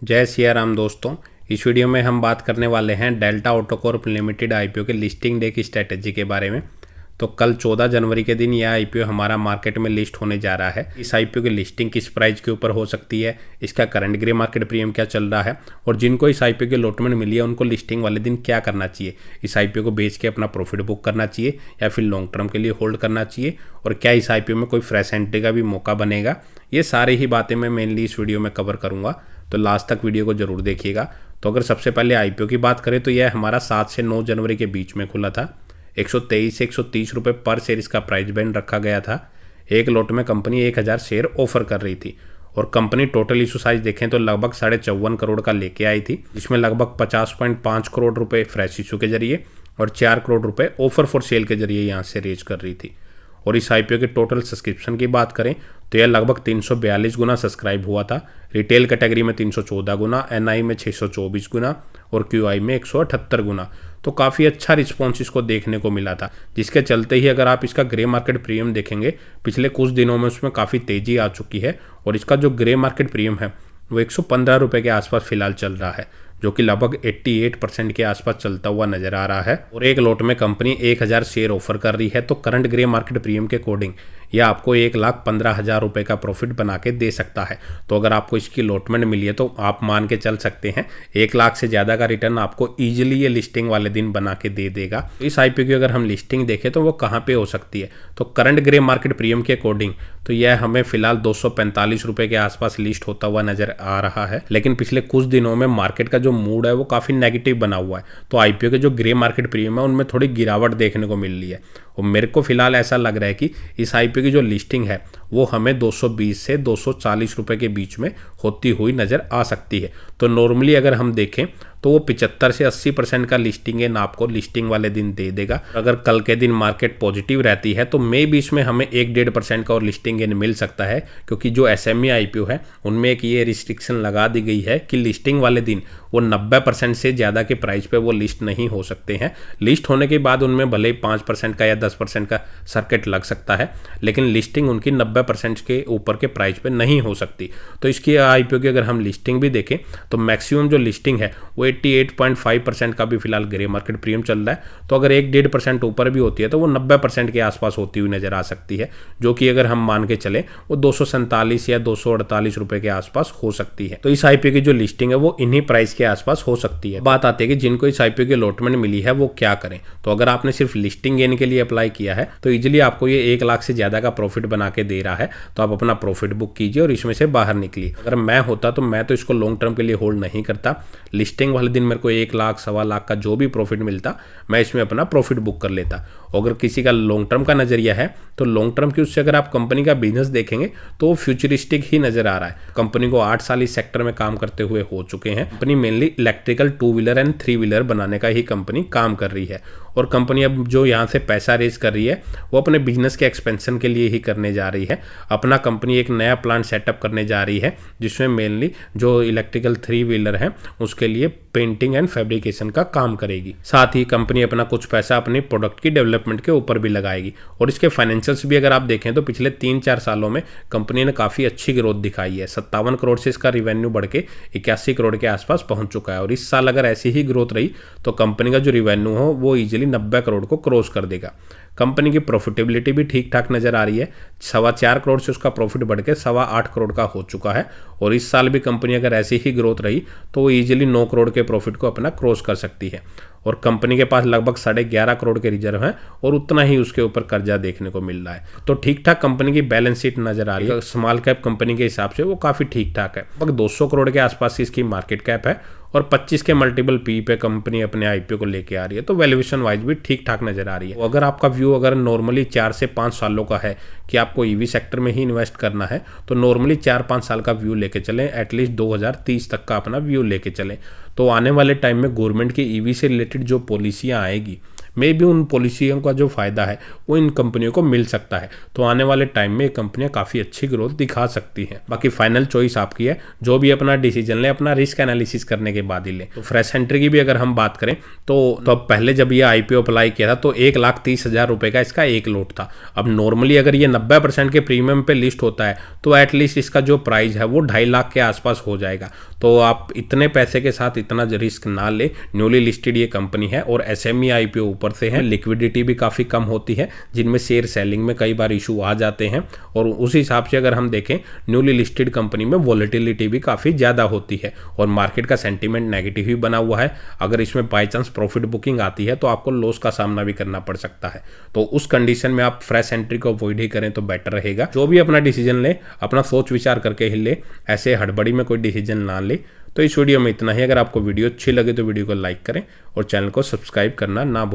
जय सिया राम दोस्तों। इस वीडियो में हम बात करने वाले हैं delta auto Corp limited IPO के लिस्टिंग डे की स्ट्रेटेजी के बारे में। तो कल 14 जनवरी के दिन यह आईपीओ हमारा मार्केट में लिस्ट होने जा रहा है। इस आईपीओ की लिस्टिंग किस प्राइस के ऊपर हो सकती है, इसका करंट ग्रे मार्केट प्रीमियम क्या चल रहा है और जिनको इस आईपीओ की अलॉटमेंट मिली है उनको लिस्टिंग वाले दिन क्या करना चाहिए, इस आईपीओ को बेच के अपना प्रॉफिट बुक करना चाहिए या फिर लॉन्ग टर्म के लिए होल्ड करना चाहिए, और क्या इस आईपीओ में कोई फ्रेश एंट्री का भी मौका बनेगा। ये सारी ही बातें मैं मेनली इस वीडियो में कवर करूँगा, तो लास्ट तक वीडियो को जरूर देखिएगा। तो अगर सबसे पहले आईपीओ की बात करें तो यह हमारा 7 से 9 जनवरी के बीच में खुला था। 123 से 130 रुपये पर शेयर इसका प्राइस बैंड रखा गया था। एक लॉट में कंपनी 1000 शेयर ऑफर कर रही थी और कंपनी टोटल इशू साइज देखें तो लगभग 54.5 करोड़ का लेके आई थी, जिसमें लगभग 50.5 करोड़ रुपए फ्रेश इशू के जरिए और 4 करोड़ रुपए ऑफर फॉर सेल के जरिए यहाँ से रेज कर रही थी। और इस आईपीओ के टोटल सब्सक्रिप्शन की बात करें तो यह लगभग 342 गुना सब्सक्राइब हुआ था। रिटेल कैटेगरी में 314 गुना, एनआई में 624 गुना और क्यूआई में 178 गुना। तो काफ़ी अच्छा रिस्पॉन्स इसको देखने को मिला था, जिसके चलते ही अगर आप इसका ग्रे मार्केट प्रीमियम देखेंगे पिछले कुछ दिनों में उसमें काफ़ी तेज़ी आ चुकी है और इसका जो ग्रे मार्केट प्रीमियम है वो 115 रुपये के आसपास फिलहाल चल रहा है, जो कि लगभग 88% के आसपास चलता हुआ नजर आ रहा है। और एक लॉट में कंपनी 1000 शेयर ऑफर कर रही है, तो करंट ग्रे मार्केट प्रीमियम के अकॉर्डिंग यह आपको 1,15,000 रुपये का प्रॉफिट बना के दे सकता है। तो अगर आपको इसकी अलॉटमेंट मिली है तो आप मान के चल सकते हैं 1 लाख से ज़्यादा का रिटर्न आपको ईजिली ये लिस्टिंग वाले दिन बना के दे देगा। इस आईपीओ की अगर हम लिस्टिंग देखें तो वो कहाँ पे हो सकती है, तो करंट ग्रे मार्केट प्रीमियम के अकॉर्डिंग तो यह हमें फिलहाल 245 रुपये के आसपास लिस्ट होता हुआ नजर आ रहा है। लेकिन पिछले कुछ दिनों में मार्केट का जो मूड है वो काफ़ी नेगेटिव बना हुआ है, तो आईपीओ के जो ग्रे मार्केट प्रीमियम है उनमें थोड़ी गिरावट देखने को मिल रही है। और मेरे को फिलहाल ऐसा लग रहा है कि इस आईपीओ की जो लिस्टिंग है वो हमें 220 से 240 रुपये के बीच में होती हुई नज़र आ सकती है। तो नॉर्मली अगर हम देखें तो वो 75 से 80% का लिस्टिंग गेन आपको लिस्टिंग वाले दिन दे देगा। अगर कल के दिन मार्केट पॉजिटिव रहती है तो मे भी इसमें हमें 1-1.5% का और लिस्टिंग गेन मिल सकता है, क्योंकि जो एसएमई आईपीओ है उनमें एक ये रिस्ट्रिक्शन लगा दी गई है कि लिस्टिंग वाले दिन वो 90% से ज़्यादा के प्राइस पे वो लिस्ट नहीं हो सकते हैं। लिस्ट होने के बाद उनमें भले ही 5% का या 10% का सर्किट लग सकता है, लेकिन लिस्टिंग उनकी 90% के ऊपर के प्राइस पे नहीं हो सकती। तो इसकी आईपीओ की अगर हम लिस्टिंग भी देखें तो मैक्सिमम जो लिस्टिंग है वो 88.5% का भी फिलहाल ग्रे मार्केट प्रीमियम चल रहा है। तो अगर 1-1.5% ऊपर भी होती है तो वो 90% के आसपास होती हुई नजर आ सकती है, जो कि अगर हम मान के चले वो 247 या 248 रुपये के आसपास हो सकती है। तो इस आईपीओ की जो लिस्टिंग है वो इन्हीं प्राइस के आसपास हो सकती है। बात आती है कि जिनको इस आईपीओ की अलॉटमेंट मिली है वो क्या करें। तो अगर आपने सिर्फ लिस्टिंग गेन के लिए अप्लाई किया है तो इजिली आपको ये 1 लाख से ज्यादा का प्रॉफिट बना के दे रहा है, तो आप अपना प्रॉफिट बुक कीजिए और इसमें से बाहर निकलिए। अगर मैं होता तो मैं तो इसको लॉन्ग टर्म के लिए होल्ड नहीं करता। लिस्टिंग वाले दिन मेरे को 1 लाख 1.25 लाख का जो भी प्रॉफिट मिलता मैं इसमें अपना प्रॉफिट बुक कर लेता। अगर किसी का लॉन्ग टर्म का नजरिया है तो लॉन्ग टर्म की उससे अगर आप कंपनी का बिजनेस देखेंगे तो वो फ्यूचरिस्टिक ही नजर आ रहा है। कंपनी को 8 साल इस सेक्टर में काम करते हुए हो चुके हैं। Company mainly electrical 2 wheeler and 3 wheeler बनाने का ही कंपनी काम कर रही है, और कंपनी अब जो यहाँ से पैसा रेज कर रही है वो अपने बिजनेस के एक्सपेंशन के लिए ही करने जा रही है। अपना कंपनी एक नया प्लांट सेटअप करने जा रही है जिसमें मेनली जो इलेक्ट्रिकल 3 व्हीलर है उसके लिए पेंटिंग एंड फैब्रिकेशन का काम करेगी। साथ ही कंपनी अपना कुछ पैसा अपनी प्रोडक्ट की डेवलपमेंट के ऊपर भी लगाएगी। और इसके फाइनेंशियल्स भी अगर आप देखें तो पिछले 3-4 सालों में कंपनी ने काफ़ी अच्छी ग्रोथ दिखाई है। 57 करोड़ से इसका रिवेन्यू बढ़ के 81 करोड़ के आसपास पहुंच चुका है, और इस साल अगर ऐसी ही ग्रोथ रही तो कंपनी का जो रिवेन्यू हो वो इजिली 90 करोड़ को क्रॉस कर देगा। कंपनी की प्रॉफिटेबिलिटी भी ठीक ठाक नजर आ रही है। 4.25 करोड़ से उसका प्रॉफिट बढ़ के 8.25 करोड़ का हो चुका है, और इस साल भी कंपनी अगर ऐसी ही ग्रोथ रही तो वो इजीली 9 करोड़ के प्रॉफिट को अपना क्रॉस कर सकती है। और कंपनी के पास लगभग 11.5 करोड़ के रिजर्व हैं और उतना ही उसके ऊपर कर्जा देखने को मिल रहा है। तो ठीक ठाक कंपनी की बैलेंस शीट नजर आ रही है। स्मॉल कैप कंपनी के हिसाब से वो काफ़ी ठीक ठाक है। लगभग 200 करोड़ के आसपास इसकी मार्केट कैप है और 25 के मल्टीपल पी पे कंपनी अपने आईपीओ को लेके आ रही है। तो वैल्यूएशन वाइज भी ठीक ठाक नजर आ रही है। अगर आपका व्यू अगर नॉर्मली 4 से 5 सालों का है कि आपको ईवी सेक्टर में ही इन्वेस्ट करना है तो नॉर्मली 4-5 साल का व्यू लेके चलें, एटलीस्ट 2030 तक का अपना व्यू लेके चलें। तो आने वाले टाइम में गवर्नमेंट की ईवी से रिलेटेड जो पॉलिसियाँ आएगी मे भी उन पॉलिसियों का जो फायदा है वो इन कंपनियों को मिल सकता है। तो आने वाले टाइम में ये कंपनियां काफ़ी अच्छी ग्रोथ दिखा सकती हैं। बाकी फाइनल चॉइस आपकी है, जो भी अपना डिसीजन ले अपना रिस्क एनालिसिस करने के बाद ही ले। तो फ्रेश एंट्री की भी अगर हम बात करें तो अब पहले जब ये IPO अप्लाई किया था तो 1,30,000 रुपये का इसका एक लोट था। अब नॉर्मली अगर ये 90% के प्रीमियम पे लिस्ट होता है तो एटलीस्ट इसका जो प्राइस है वो 2.5 लाख के आसपास हो जाएगा। तो आप इतने पैसे के साथ इतना रिस्क ना ले। न्यूली लिस्टेड ये कंपनी है और SME IPO ऊपर से है, लिक्विडिटी भी काफ़ी कम होती है, जिनमें शेयर सेलिंग में कई बार इशू आ जाते हैं। और उस हिसाब से अगर हम देखें न्यूली लिस्टेड कंपनी में वॉलेटिलिटी भी काफ़ी ज़्यादा होती है और मार्केट का सेंटीमेंट नेगेटिव ही बना हुआ है। अगर इसमें बाई चांस प्रॉफिट बुकिंग आती है तो आपको लॉस का सामना भी करना पड़ सकता है। तो उस कंडीशन में आप फ्रेश एंट्री को अवॉइड ही करें तो बेटर रहेगा। जो भी अपना डिसीजन ले अपना सोच विचार करके ही ले, ऐसे हड़बड़ी में कोई डिसीजन ना ले। तो इस वीडियो में इतना ही। अगर आपको वीडियो अच्छी लगे तो वीडियो को लाइक करें और चैनल को सब्सक्राइब करना ना भूलें।